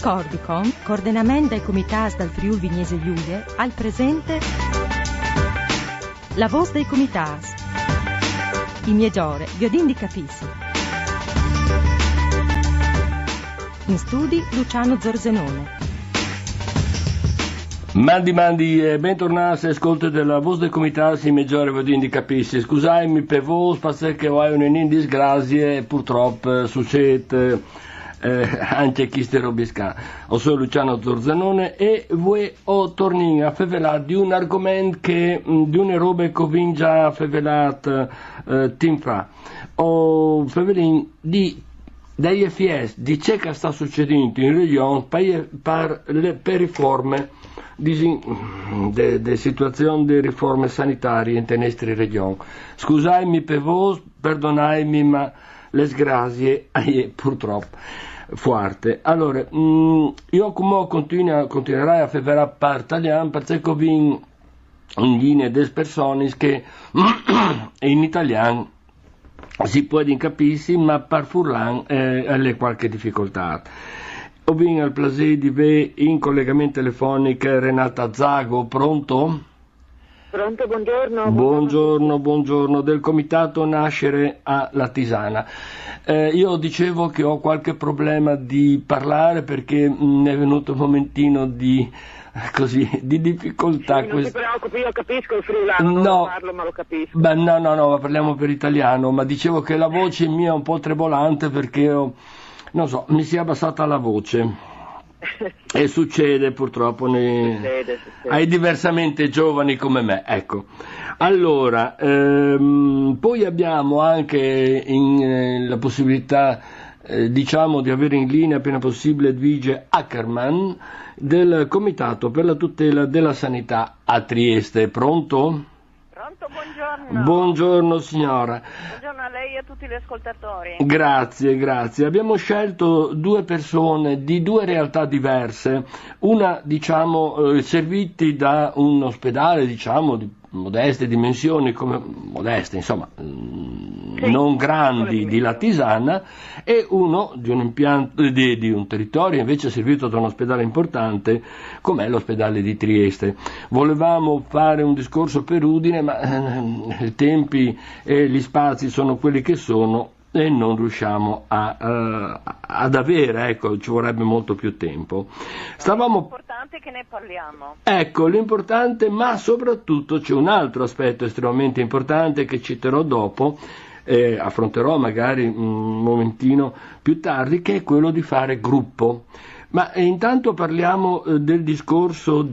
Cordicom, coordinamento dei comitati dal Friuli Vignese Giulia, al presente la voce dei comitati. I migliori viodini capissi. In studi Luciano Zorzenone. Mandi e bentornati ascolto della voce del comitato in maggiore vedendo capisci. Scusatemi per voi, perché ho un disgrazia e purtroppo succede anche chi ste robisca. Sono Luciano Zorzanone e voi ho tornato a favelare di un argomento che di una roba che ho già favelato tempo fa. Ho favelato degli FS di ciò che sta succedendo in regione per riforme de situazioni di riforme sanitarie in nostre regioni. Scusatemi per voi, perdonatemi, ma le sgrazie purtroppo forte. Allora, io come continuerai a fare per italiano perché ho in linea delle persone che in italiano si può capire, ma per furlan ha qualche difficoltà. Ho il piacere di avere in collegamento telefonico Renata Zago, pronto? Pronto, buongiorno. Buongiorno, del comitato Nascere a Latisana. Io dicevo che ho qualche problema di parlare perché mi è venuto un momentino di difficoltà. Sì, non ti preoccupi, io capisco il friulano, non lo parlo ma lo capisco. Beh, no, parliamo per italiano, ma dicevo che la voce mia è un po' trebolante perché non so, mi si è abbassata la voce e succede purtroppo ai diversamente giovani come me, ecco. Allora, poi abbiamo anche la possibilità di avere in linea appena possibile Edvige Ackerman del Comitato per la tutela della sanità a Trieste. Pronto? Buongiorno. Buongiorno signora. Buongiorno a lei e a tutti gli ascoltatori. Grazie. Abbiamo scelto due persone di due realtà diverse, una serviti da un ospedale di modeste dimensioni, non grandi, di Latisana, e uno di un impianto di un territorio invece servito da un ospedale importante come è l'ospedale di Trieste. Volevamo fare un discorso per Udine, ma i tempi e gli spazi sono quelli che sono e non riusciamo ad avere, ci vorrebbe molto più tempo. L'importante è che ne parliamo. Ecco, l'importante, ma soprattutto c'è un altro aspetto estremamente importante che citerò dopo, affronterò magari un momentino più tardi, che è quello di fare gruppo. Ma intanto parliamo del discorso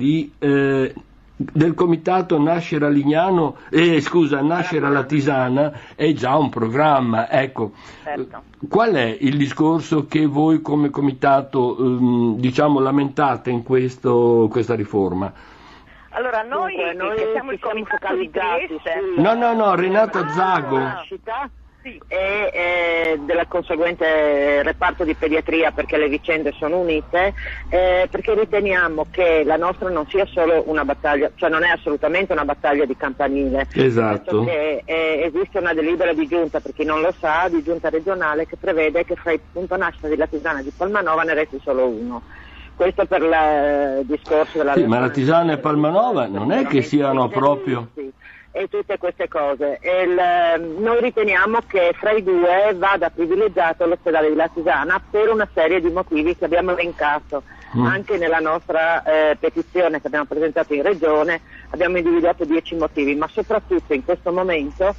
del comitato Nascere a Latisana, è già un programma, ecco. Certo. Qual è il discorso che voi come comitato lamentate in questa riforma? Allora noi che siamo il comitato di Trieste. No, Renata Zago. E del conseguente reparto di pediatria, perché le vicende sono unite, perché riteniamo che la nostra non sia solo una battaglia, cioè non è assolutamente una battaglia di campanile. Esatto. Perché esiste una delibera di giunta, per chi non lo sa, di giunta regionale, che prevede che fra il punto nascita di Latisana e di Palmanova ne resti solo uno. Questo per il discorso della... Sì, ma Latisana e Palmanova non è che siano proprio... Sì. E tutte queste cose. Noi riteniamo che fra i due vada privilegiato l'ospedale di Latisana per una serie di motivi che abbiamo elencato anche nella nostra petizione che abbiamo presentato in regione. Abbiamo individuato 10 motivi, ma soprattutto in questo momento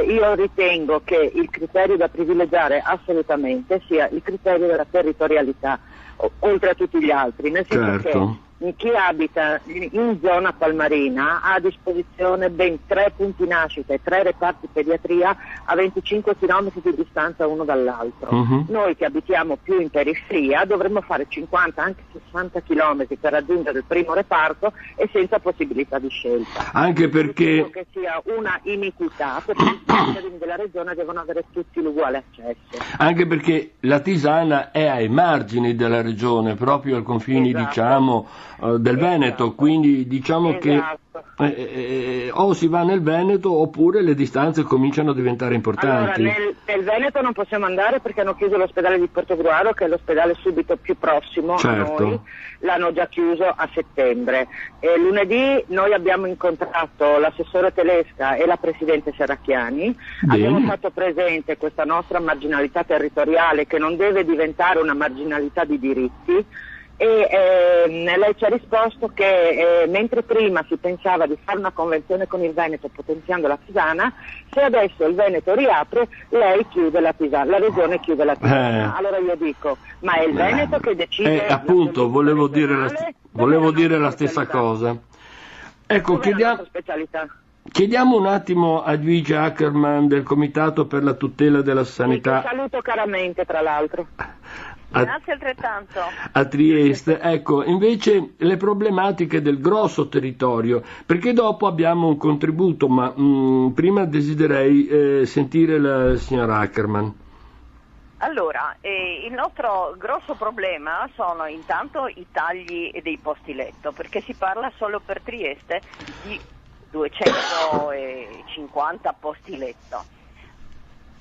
io ritengo che il criterio da privilegiare assolutamente sia il criterio della territorialità, oltre a tutti gli altri, nel senso che chi abita in zona palmarina ha a disposizione ben 3 punti nascita e 3 reparti pediatria a 25 km di distanza uno dall'altro. Noi che abitiamo più in periferia dovremmo fare 50, anche 60 km per raggiungere il primo reparto e senza possibilità di scelta. Anche perché... Credo che sia una iniquità, perché i cittadini della regione devono avere tutti l'uguale accesso. Anche perché Latisana è ai margini della regione, proprio ai confini, del Veneto, quindi diciamo che o si va nel Veneto oppure le distanze cominciano a diventare importanti. Allora, nel Veneto non possiamo andare perché hanno chiuso l'ospedale di Portogruaro, che è l'ospedale subito più prossimo a noi, l'hanno già chiuso a settembre. Lunedì noi abbiamo incontrato l'assessore Telesca e la presidente Serracchiani. Abbiamo fatto presente questa nostra marginalità territoriale, che non deve diventare una marginalità di diritti, e lei ci ha risposto che mentre prima si pensava di fare una convenzione con il Veneto potenziando la Pisana, se adesso il Veneto riapre, lei chiude la Pisana, la regione chiude la Pisana. Allora io dico, ma è il Veneto che decide? Appunto, volevo dire la stessa cosa. Ecco, chiediamo un attimo a Luigi Ackerman del Comitato per la tutela della sanità. Ti saluto caramente, tra l'altro. Grazie altrettanto. A Trieste, ecco, invece le problematiche del grosso territorio, perché dopo abbiamo un contributo, ma prima desiderei sentire la signora Ackerman. Allora, il nostro grosso problema sono intanto i tagli dei posti letto, perché si parla solo per Trieste di 250 posti letto.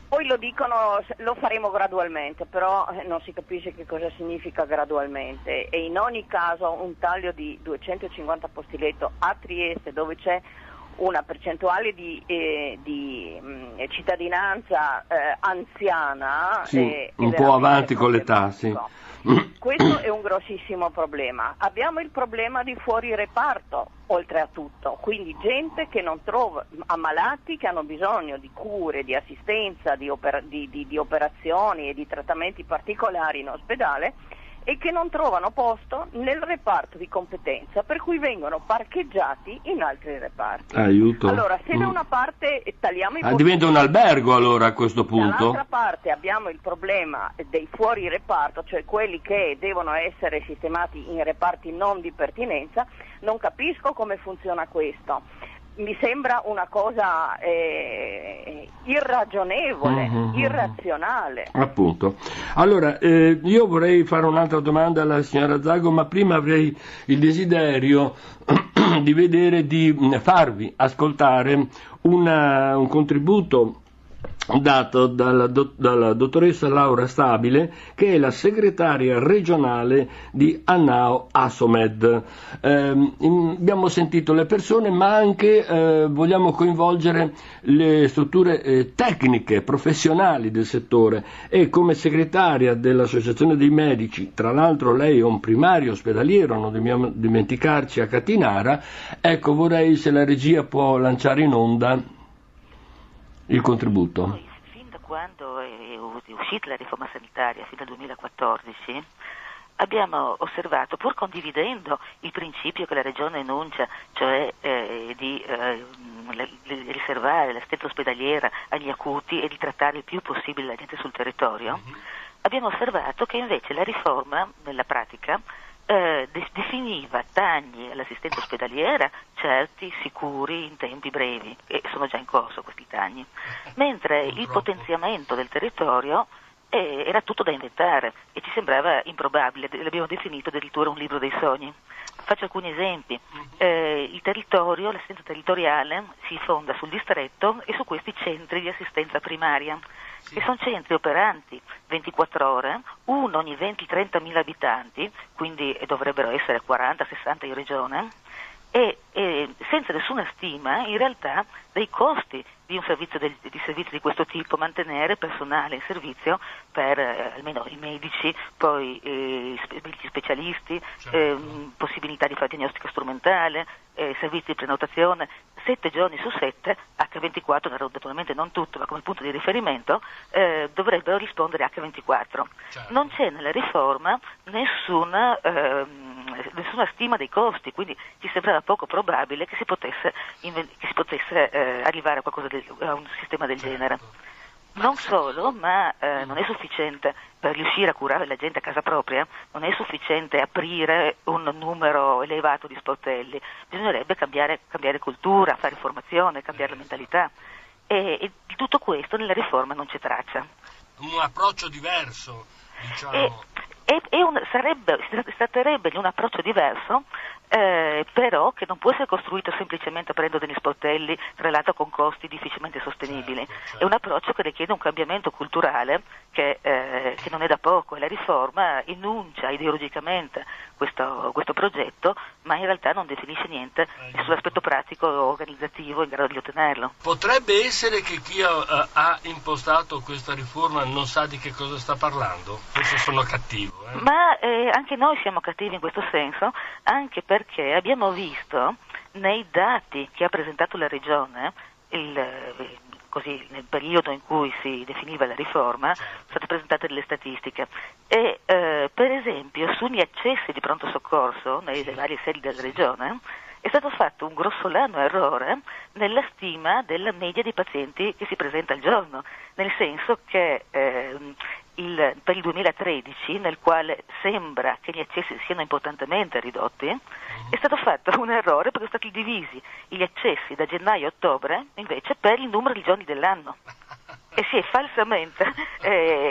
Poi lo dicono, lo faremo gradualmente, però non si capisce che cosa significa gradualmente, e in ogni caso un taglio di 250 posti letto a Trieste, dove c'è una percentuale di cittadinanza anziana, un po' avanti con l'età, sì. Questo è un grossissimo problema. Abbiamo il problema di fuori reparto, oltre a tutto, quindi gente che non trova, ammalati che hanno bisogno di cure, di assistenza, di operazioni e di trattamenti particolari in ospedale, e che non trovano posto nel reparto di competenza, per cui vengono parcheggiati in altri reparti. Aiuto. Allora, se da una parte tagliamo i posti, diventa un albergo allora a questo punto. Dall'altra parte abbiamo il problema dei fuori reparto, cioè quelli che devono essere sistemati in reparti non di pertinenza. Non capisco come funziona questo. Mi sembra una cosa irragionevole, irrazionale. Appunto. Allora, io vorrei fare un'altra domanda alla signora Zago, ma prima avrei il desiderio di farvi ascoltare un contributo dato dalla dottoressa Laura Stabile, che è la segretaria regionale di Annao Asomed. Abbiamo sentito le persone, ma anche vogliamo coinvolgere le strutture tecniche, professionali del settore, e come segretaria dell'Associazione dei Medici, tra l'altro lei è un primario ospedaliero, non dobbiamo dimenticarci, a Catinara. Ecco, vorrei se la regia può lanciare in onda il contributo. Noi, fin da quando è uscita la riforma sanitaria, fino al 2014, abbiamo osservato, pur condividendo il principio che la Regione enuncia, cioè di riservare l'assistenza ospedaliera agli acuti e di trattare il più possibile la gente sul territorio, abbiamo osservato che invece la riforma, nella pratica, definiva tagli all'assistenza ospedaliera certi, sicuri, in tempi brevi, e sono già in corso questi tagli, mentre il potenziamento del territorio era tutto da inventare e ci sembrava improbabile. L'abbiamo definito addirittura un libro dei sogni. Faccio alcuni esempi. Il territorio, l'assistenza territoriale si fonda sul distretto e su questi centri di assistenza primaria, che sono centri operanti 24 ore, uno ogni 20-30 mila abitanti, quindi dovrebbero essere 40-60 in regione, e senza nessuna stima in realtà dei costi di un servizio di questo tipo, mantenere personale in servizio per almeno i medici, poi medici specialisti, possibilità di fare diagnostica strumentale, servizi di prenotazione, 7 giorni su 7, H24, naturalmente non tutto, ma come punto di riferimento, dovrebbero rispondere H24. Certo. Non c'è nella riforma nessuna stima dei costi, quindi ci sembrava poco probabile che si potesse arrivare a un sistema del genere. Non solo, ma non è sufficiente per riuscire a curare la gente a casa propria, non è sufficiente aprire un numero elevato di sportelli, bisognerebbe cambiare cultura, fare formazione, cambiare la mentalità, e di tutto questo nella riforma non c'è traccia. Un approccio diverso, diciamo. Si tratterebbe di un approccio diverso però che non può essere costruito semplicemente aprendo degli sportelli, tra l'altro con costi difficilmente sostenibili. È un approccio che richiede un cambiamento culturale che non è da poco, e la riforma enuncia ideologicamente questo progetto, ma in realtà non definisce niente sull'aspetto pratico o organizzativo in grado di ottenerlo. Potrebbe essere che chi ha impostato questa riforma non sa di che cosa sta parlando? Forse sono cattivo. Ma anche noi siamo cattivi in questo senso, anche perché abbiamo visto nei dati che ha presentato la Regione, così nel periodo in cui si definiva la riforma, sono state presentate delle statistiche e per esempio sugli accessi di pronto soccorso nelle varie sedi della Regione è stato fatto un grossolano errore nella stima della media dei pazienti che si presenta al giorno, nel senso che per il 2013, nel quale sembra che gli accessi siano importantemente ridotti, è stato fatto un errore perché sono stati divisi gli accessi da gennaio a ottobre invece per il numero di giorni dell'anno. E si è falsamente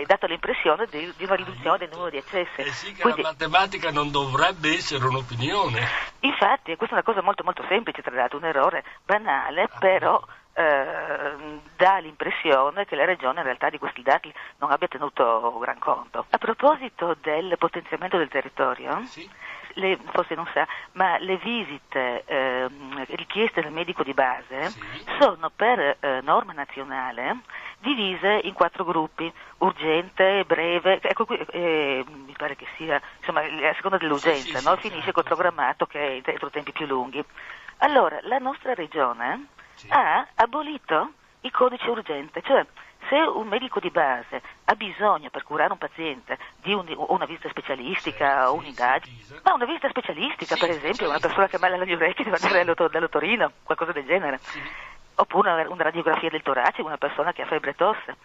dato l'impressione di una riduzione del numero di accessi. Sì, che quindi, la matematica non dovrebbe essere un'opinione. Infatti, e questa è una cosa molto molto semplice, tra l'altro, un errore banale, però dà l'impressione che la Regione in realtà di questi dati non abbia tenuto gran conto. A proposito del potenziamento del territorio, sì. Forse non sa, ma le visite richieste dal medico di base sì. sono per norma nazionale divise in 4 gruppi: urgente, breve, ecco qui mi pare che sia insomma a seconda dell'urgenza, sì, no? Finisce col programmato che è entro tempi più lunghi. Allora la nostra Regione ha abolito il codice urgente, cioè se un medico di base ha bisogno per curare un paziente di una visita specialistica o un'indagine, ma una visita specialistica per esempio, una persona che ha male agli orecchi deve andare dall'otorino, qualcosa del genere, oppure una radiografia del torace, una persona che ha febbre e tosse.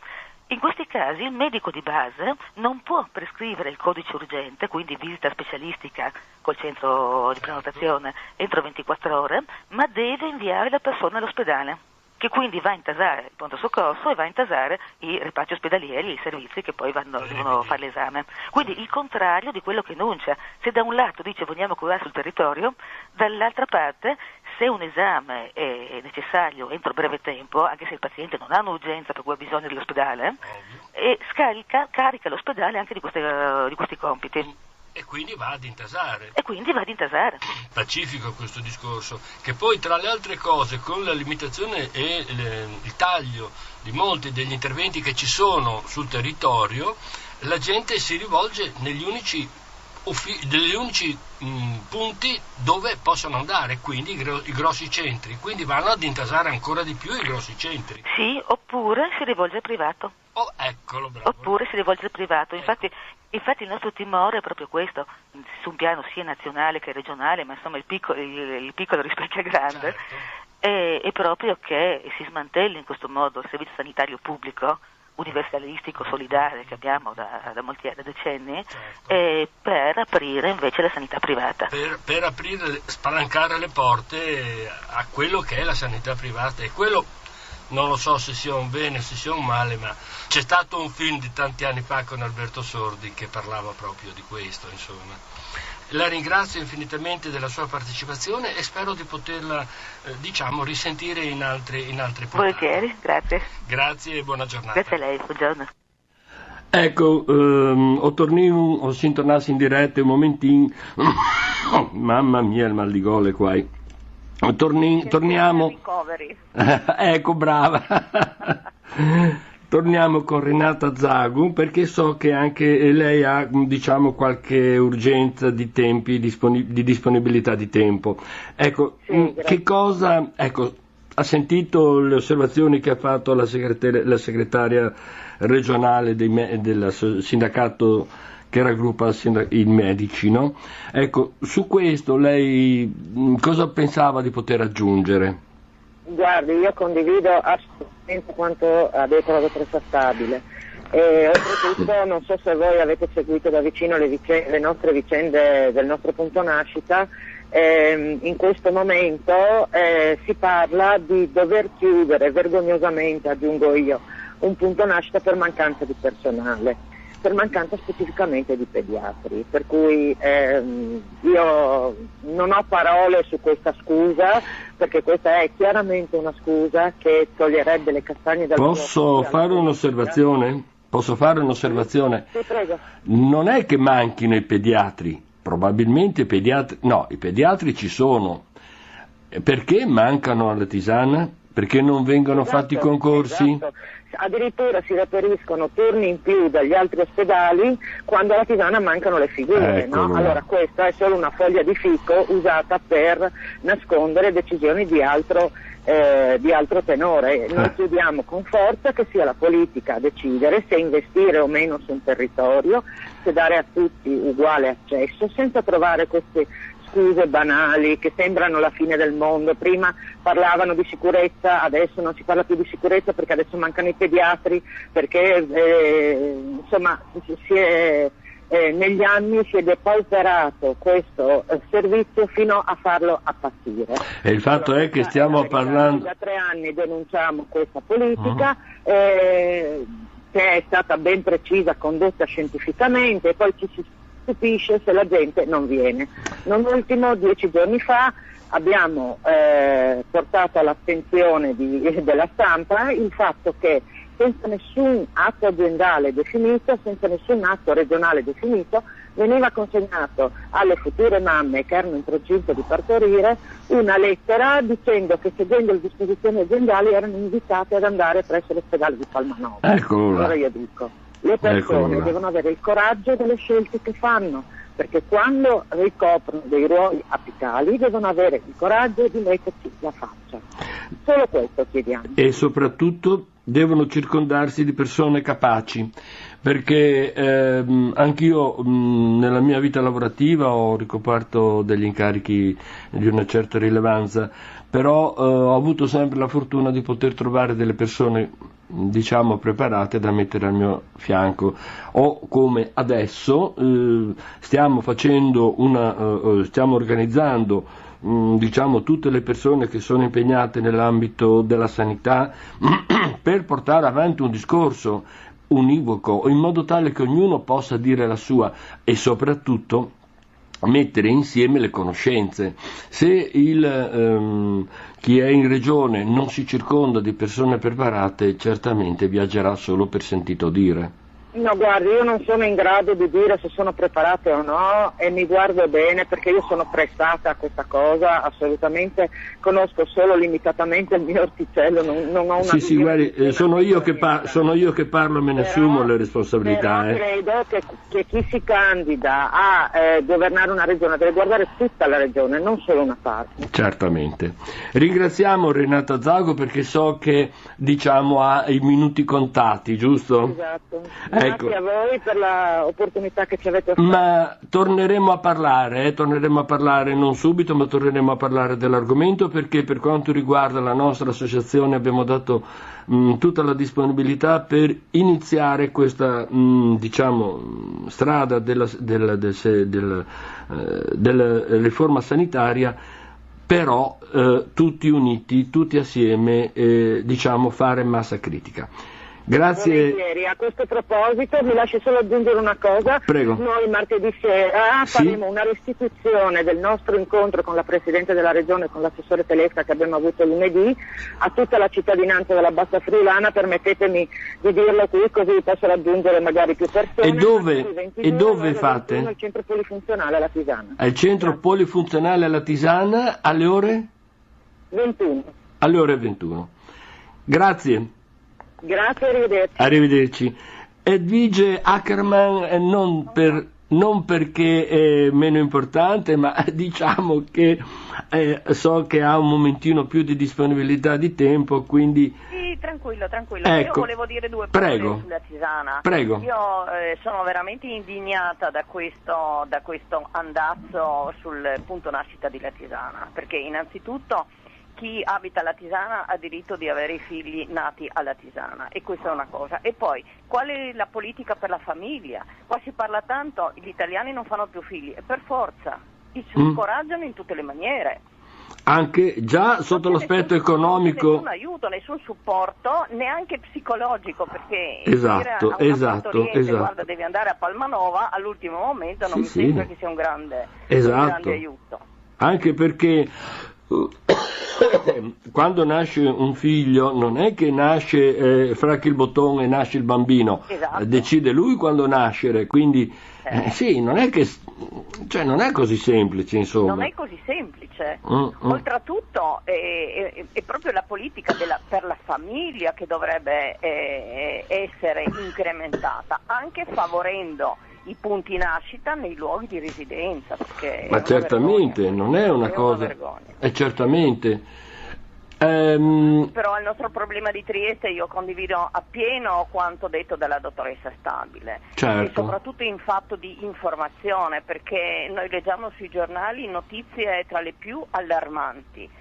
In questi casi il medico di base non può prescrivere il codice urgente, quindi visita specialistica col centro di prenotazione entro 24 ore, ma deve inviare la persona all'ospedale, che quindi va a intasare il pronto soccorso e va a intasare i reparti ospedalieri e i servizi che poi devono fare l'esame. Quindi il contrario di quello che enuncia. Se da un lato dice vogliamo curare sul territorio, dall'altra parte se un esame è necessario entro breve tempo, anche se il paziente non ha un'urgenza per cui ha bisogno dell'ospedale, e carica l'ospedale anche di questi compiti. E quindi va ad intasare. Pacifico questo discorso, che poi tra le altre cose con la limitazione e il taglio di molti degli interventi che ci sono sul territorio, la gente si rivolge negli unici punti dove possono andare, quindi i grossi centri, quindi vanno ad intasare ancora di più i grossi centri. Sì, oppure si rivolge al privato. Oh, eccolo, bravo. Oppure si rivolge al privato. Infatti il nostro timore è proprio questo, su un piano sia nazionale che regionale, ma insomma il piccolo rispecchia il grande, certo. È proprio che si smantelli in questo modo il servizio sanitario pubblico, universalistico, solidale, che abbiamo da decenni, certo. Per aprire invece la sanità privata. Per aprire, spalancare le porte a quello che è la sanità privata, e quello non lo so se sia un bene, se sia un male, ma c'è stato un film di tanti anni fa con Alberto Sordi che parlava proprio di questo, insomma. La ringrazio infinitamente della sua partecipazione e spero di poterla, risentire in altre puntate. Volentieri, grazie. Grazie e buona giornata. Grazie a lei, buongiorno. Ecco, ho sintonarsi in diretta un momentino. Mamma mia, il mal di gole qua. Torniamo. Ecco, brava. Torniamo con Renata Zagu, perché so che anche lei ha, qualche urgenza di tempi, di disponibilità di tempo. Ecco, sì, che cosa, ha sentito le osservazioni che ha fatto la segretaria regionale del sindacato che raggruppa i medici, no? Ecco, su questo lei cosa pensava di poter aggiungere? Guardi, io condivido assolutamente quanto ha detto la dottoressa Stabile, e oltretutto non so se voi avete seguito da vicino le nostre vicende del nostro punto nascita. In questo momento si parla di dover chiudere vergognosamente, aggiungo io, un punto nascita per mancanza di personale. per mancanza specificamente di pediatri, per cui io non ho parole su questa scusa, perché questa è chiaramente una scusa che toglierebbe le castagne dal fuoco. Posso fare un'osservazione? Posso fare un'osservazione? Sì, prego. Non è che manchino i pediatri, probabilmente i pediatri ci sono. Perché mancano alla Tisana? Perché non vengono fatti concorsi? Esatto. Addirittura si reperiscono turni in più dagli altri ospedali quando alla Tisana mancano le figure, no? Allora questa è solo una foglia di fico usata per nascondere decisioni di altro tenore. Noi chiediamo con forza che sia la politica a decidere se investire o meno su un territorio, se dare a tutti uguale accesso, senza trovare queste scuse banali che sembrano la fine del mondo. Prima parlavano di sicurezza, adesso non si parla più di sicurezza perché adesso mancano i pediatri, perché negli anni si è depauperato questo servizio fino a farlo appassire. E il fatto è che stiamo parlando... Da 3 anni denunciamo questa politica, che è stata ben precisa, condotta scientificamente, e poi ci si stupisce se la gente non viene. Non ultimo, 10 giorni fa abbiamo portato all'attenzione della stampa il fatto che senza nessun atto aziendale definito, senza nessun atto regionale definito, veniva consegnato alle future mamme che erano in procinto di partorire una lettera dicendo che, seguendo le disposizioni aziendali, erano invitate ad andare presso l'ospedale di Palmanova. Allora io dico, le persone devono avere il coraggio delle scelte che fanno, perché quando ricoprono dei ruoli apicali devono avere il coraggio di metterci la faccia. Solo questo chiediamo. E soprattutto devono circondarsi di persone capaci, perché anch'io nella mia vita lavorativa ho ricoperto degli incarichi di una certa rilevanza, però ho avuto sempre la fortuna di poter trovare delle persone, diciamo, preparate da mettere al mio fianco, o come adesso stiamo organizzando diciamo tutte le persone che sono impegnate nell'ambito della sanità per portare avanti un discorso univoco, in modo tale che ognuno possa dire la sua, e soprattutto mettere insieme le conoscenze. Se chi è in regione non si circonda di persone preparate, certamente viaggerà solo per sentito dire. No, guardi, io non sono in grado di dire se sono preparate o no, e mi guardo bene perché io sono prestata a questa cosa, assolutamente, conosco solo limitatamente il mio orticello, non ho una... Sì, guardi, sono io che parlo, me ne assumo le responsabilità. Però credo che chi si candida a governare una regione deve guardare tutta la regione, non solo una parte. Certamente. Ringraziamo Renata Zago perché so che, diciamo, ha i minuti contati, giusto? Esatto. Grazie a voi per l'opportunità che ci avete offerto. Ma torneremo a parlare non subito, ma torneremo a parlare dell'argomento, perché per quanto riguarda la nostra associazione abbiamo dato tutta la disponibilità per iniziare questa diciamo strada della riforma sanitaria, però tutti uniti, tutti assieme, diciamo fare massa critica. Grazie. Volentieri. A questo proposito mi lasci solo aggiungere una cosa. Prego. Noi martedì sera faremo una restituzione del nostro incontro con la Presidente della Regione, con l'assessore Telesca, che abbiamo avuto lunedì, a tutta la cittadinanza della Bassa Friulana. Permettetemi di dirlo qui, così posso raggiungere magari più persone. E dove fate? Al centro polifunzionale alla Tisana. Al centro polifunzionale alla Tisana alle ore? 21. Alle ore 21. Grazie. Grazie, arrivederci. Arrivederci. Edvige Ackerman, non perché è meno importante, ma diciamo che so che ha un momentino più di disponibilità di tempo, quindi... Sì, tranquillo. Ecco. Io volevo dire due parole sulla Tisana. Prego. Io sono veramente indignata da questo andazzo sul punto nascita di La Tisana, perché innanzitutto chi abita la Tisana ha diritto di avere i figli nati alla Tisana, e questa è una cosa. E poi, qual è la politica per la famiglia? Qua si parla tanto, gli italiani non fanno più figli, e per forza, si scoraggiano in tutte le maniere. Anche già sotto l'aspetto economico. Nessun aiuto, nessun supporto, neanche psicologico, perché esatto. guarda, devi andare a Palmanova, all'ultimo momento non mi sembra che sia un grande aiuto. Anche perché quando nasce un figlio non è che nasce fracchi il bottone e nasce il bambino, decide lui quando nascere, quindi non è che non è così semplice, insomma. Non è così semplice. Oltretutto è proprio la politica per la famiglia che dovrebbe essere incrementata, anche favorendo i punti nascita nei luoghi di residenza. Ma certamente, non è una cosa. Certamente. Però il nostro problema di Trieste io condivido appieno quanto detto dalla dottoressa Stabile, e soprattutto in fatto di informazione, perché noi leggiamo sui giornali notizie tra le più allarmanti.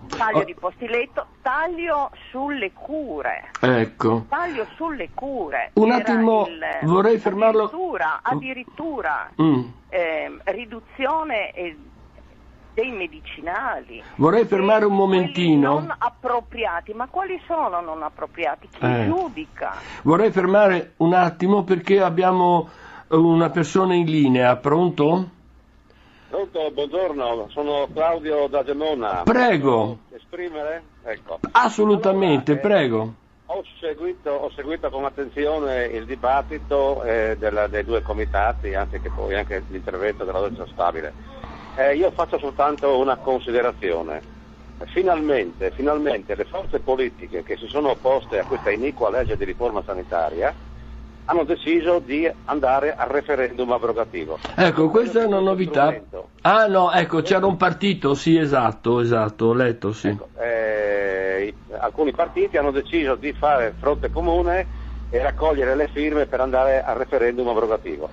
Taglio di posti letto, taglio sulle cure. Ecco. Taglio sulle cure. Un attimo, vorrei fermarlo. Addirittura riduzione dei medicinali. Vorrei fermare un momentino. Non appropriati, ma quali sono non appropriati? Chi giudica? Vorrei fermare un attimo perché abbiamo una persona in linea. Pronto? Pronto, buongiorno, sono Claudio da Gemona. Prego. Esprimere? Ecco. Assolutamente, allora, prego. Ho seguito con attenzione il dibattito dei due comitati, anche l'intervento della dottoressa Stabile. Io faccio soltanto una considerazione. Finalmente le forze politiche che si sono opposte a questa iniqua legge di riforma sanitaria hanno deciso di andare al referendum abrogativo. Ecco, questa è una novità. Ah no, ecco, c'era un partito, sì, esatto, ho letto, sì. Ecco, alcuni partiti hanno deciso di fare fronte comune e raccogliere le firme per andare al referendum abrogativo.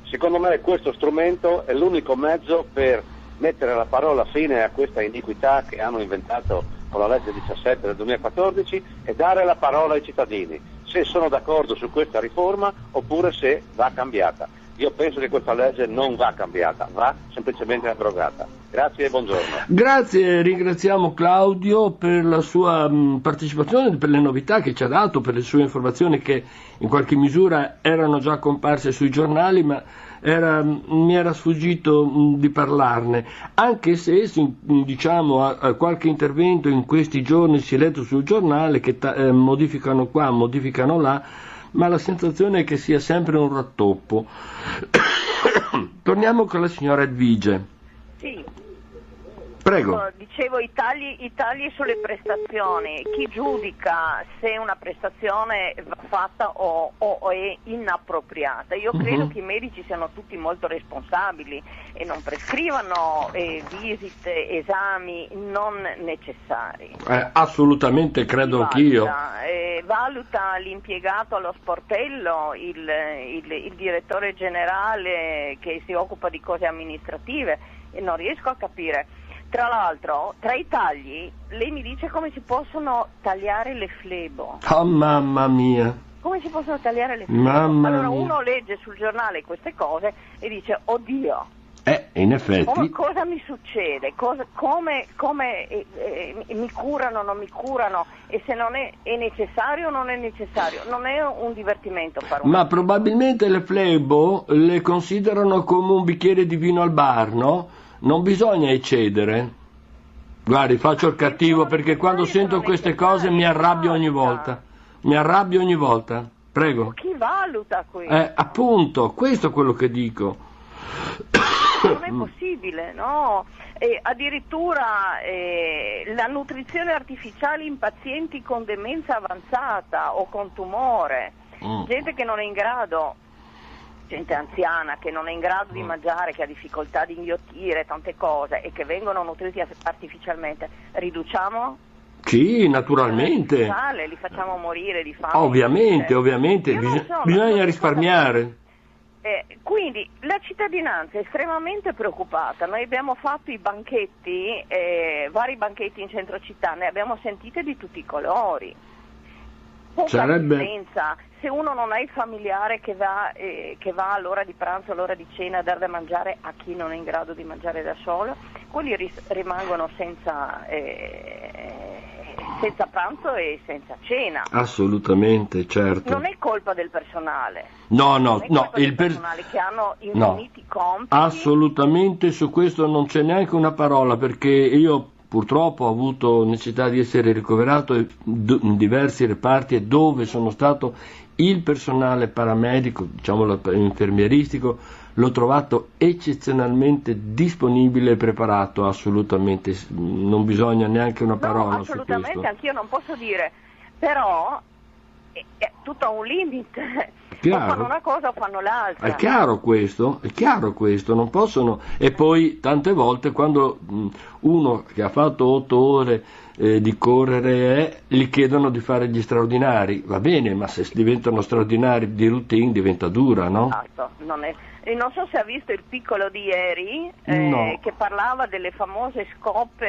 Secondo me questo strumento è l'unico mezzo per mettere la parola fine a questa iniquità che hanno inventato con la legge 17 del 2014 e dare la parola ai cittadini, se sono d'accordo su questa riforma oppure se va cambiata. Io penso che questa legge non va cambiata, va semplicemente abrogata. Grazie e buongiorno. Grazie, ringraziamo Claudio per la sua partecipazione, per le novità che ci ha dato, per le sue informazioni che in qualche misura erano già comparse sui giornali, ma mi era sfuggito di parlarne, anche se diciamo a qualche intervento in questi giorni si è letto sul giornale che modificano qua, modificano là, ma la sensazione è che sia sempre un rattoppo. Torniamo con la signora Edvige. Sì. Prego. Dicevo i tagli sulle prestazioni. Chi giudica se una prestazione va fatta o è inappropriata? Io credo che i medici siano tutti molto responsabili e non prescrivano visite, esami non necessari. Assolutamente, credo anch'io. Valuta l'impiegato allo sportello, il direttore generale che si occupa di cose amministrative, e non riesco a capire. Tra l'altro, tra i tagli, lei mi dice come si possono tagliare le flebo. Oh mamma mia! Come si possono tagliare le flebo? Allora uno legge sul giornale queste cose e dice, oddio, in effetti. Cosa mi succede? Come mi curano, non mi curano? E se non è necessario o non è necessario? Non è un divertimento fare Ma probabilmente le flebo le considerano come un bicchiere di vino al bar, no? Non bisogna eccedere. Guardi, faccio il cattivo perché quando sento queste cose mi arrabbio ogni volta. Prego. Chi valuta questo? Appunto, questo è quello che dico. Non è possibile, no? Addirittura la nutrizione artificiale in pazienti con demenza avanzata o con tumore, gente che non è in grado, gente anziana che non è in grado di mangiare, che ha difficoltà di inghiottire, tante cose, e che vengono nutriti artificialmente. Riduciamo? Sì, naturalmente. Li facciamo morire di fame. Ovviamente, bisogna risparmiare. Quindi la cittadinanza è estremamente preoccupata. Noi abbiamo fatto i banchetti, vari banchetti in centro città, ne abbiamo sentite di tutti i colori. poca assistenza. Se uno non ha il familiare che va all'ora di pranzo, all'ora di cena a dare da mangiare a chi non è in grado di mangiare da solo, quelli rimangono senza pranzo e senza cena. Assolutamente, certo. Non è colpa del personale. No, il personale che hanno infiniti compiti. Assolutamente, su questo non c'è neanche una parola, perché io purtroppo ho avuto necessità di essere ricoverato in diversi reparti e dove sono stato il personale paramedico, diciamo infermieristico, l'ho trovato eccezionalmente disponibile e preparato, assolutamente, non bisogna neanche una parola su questo. Assolutamente, anch'io non posso dire, però è tutto a un limite. Chiaro. O fanno una cosa o fanno l'altra. È chiaro questo, non possono. E poi tante volte quando uno che ha fatto 8 ore di correre gli chiedono di fare gli straordinari, va bene, ma se diventano straordinari di routine diventa dura, no? Esatto, non so se ha visto il piccolo di ieri no. Che parlava delle famose scope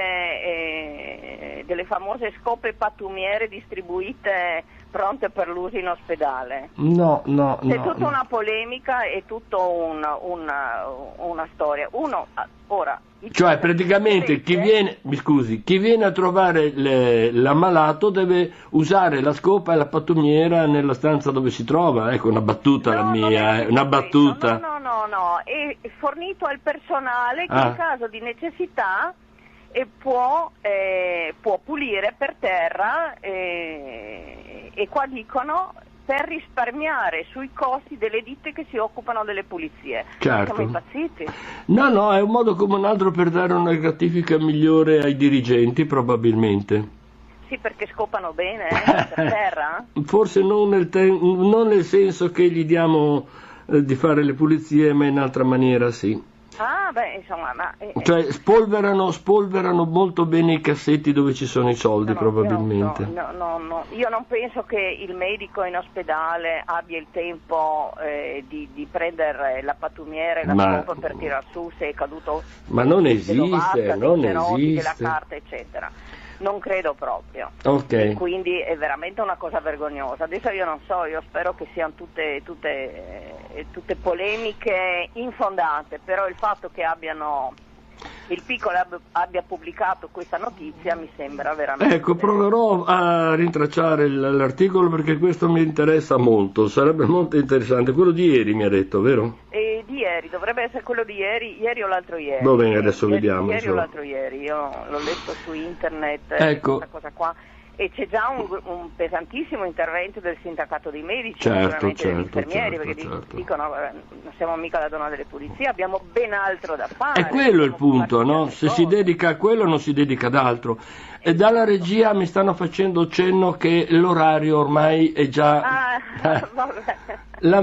pattumiere distribuite pronte per l'uso in ospedale. No. È tutta una polemica e tutta una storia. Cioè praticamente chi viene a trovare l'ammalato deve usare la scopa e la pattumiera nella stanza dove si trova. Ecco, una battuta la mia, una battuta. No, è fornito al personale che in caso di necessità può pulire per terra e qua dicono per risparmiare sui costi delle ditte che si occupano delle pulizie. Certo. Siamo impazziti? No, è un modo come un altro per dare una gratifica migliore ai dirigenti, probabilmente. Sì, perché scopano bene per terra? Forse non nel senso che gli diamo di fare le pulizie, ma in altra maniera sì. Insomma, cioè spolverano molto bene i cassetti dove ci sono i soldi, probabilmente. No, io non penso che il medico in ospedale abbia il tempo di prendere la pattumiera e la scopa per tirar su se è caduto. Ma non esiste, della carta, eccetera. Non credo proprio. Ok. Quindi è veramente una cosa vergognosa. Adesso io non so, io spero che siano tutte polemiche infondate, però il fatto che il piccolo abbia pubblicato questa notizia mi sembra veramente... Ecco, proverò a rintracciare l'articolo perché questo mi interessa molto, sarebbe molto interessante. Quello di ieri mi ha detto, vero? Di ieri, dovrebbe essere quello di ieri o l'altro ieri. Va bene, adesso vediamo. Ieri o l'altro ieri, io l'ho letto su internet, ecco. Questa cosa qua. E c'è già un pesantissimo intervento del sindacato dei medici, certo, degli infermieri, perché dicono non siamo mica la donna delle pulizie, abbiamo ben altro da fare. È quello il punto, no? Se si dedica a quello non si dedica ad altro. E dalla regia mi stanno facendo cenno che l'orario ormai è già... La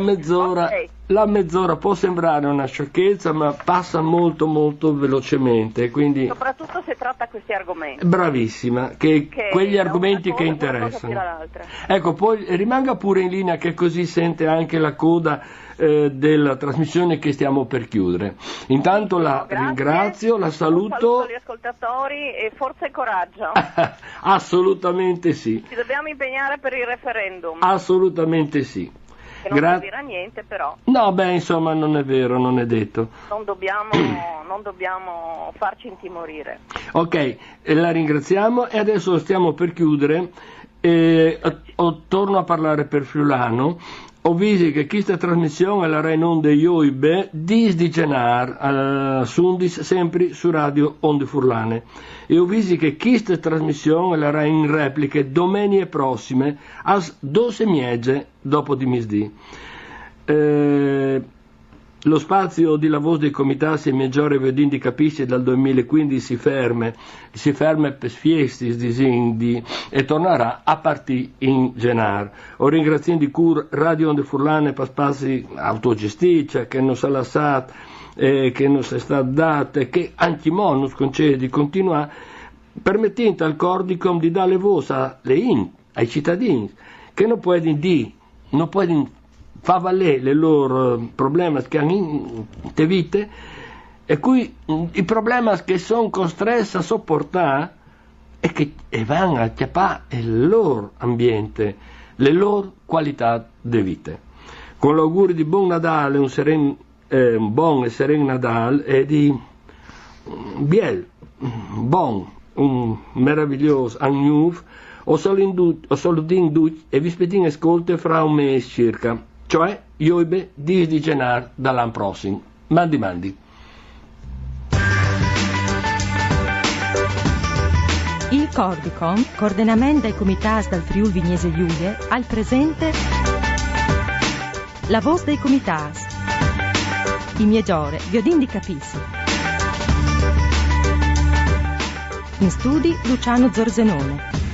mezz'ora può sembrare una sciocchezza, ma passa molto molto velocemente, quindi... Soprattutto se tratta questi argomenti. Bravissima, che quegli argomenti che interessano. Ecco, poi rimanga pure in linea che così sente anche la coda della trasmissione che stiamo per chiudere. Intanto la ringrazio, la saluto. Un saluto agli ascoltatori e forza e coraggio. Assolutamente sì. Ci dobbiamo impegnare per il referendum. Assolutamente sì. Che non servirà niente, però. No, insomma, non è vero, non è detto. Non dobbiamo farci intimorire. Ok, la ringraziamo e adesso stiamo per chiudere. Torno a parlare per Friulano. Ho visto che questa trasmissione la Rai non de Ioibe dis di Genar Sundis sempre su Radio Onde Furlane e ho visto che questa trasmissione la Rai in repliche domeniche prossime a 12 miege dopo di misdì. Lo spazio di lavoro dei comitati maggiore vedindi capisce dal 2015 si ferma per fiesti disindi e tornerà a partire in gennaio. Ho ringraziato di cur Radio Onde Furlane per spazi autogestiti che non si è lasciato, che non si è stato dato e che anche non concede di continuare, permettendo al Cordicom di dare voce ai cittadini che non possono fa valere le loro problemi che hanno in te vite e cui i problemi che sono costretti a sopportare e che vanno a chiappare il loro ambiente le loro qualità di vita. Con l'augurio di buon Natale, un buon e sereno Natale e di biel, buon, un meraviglioso anno nuovo, ho salutin tutti e vi aspettiamo ascolto fra un mese circa, cioè ioibe 10 di gennaio dall'anno prossimo. Mandi. Il Cordicom, coordinamento dei comitati dal Friuli Vignese Giulia, al presente la voce dei comitati. I migliori viodin di capissi. In studi Luciano Zorzenone.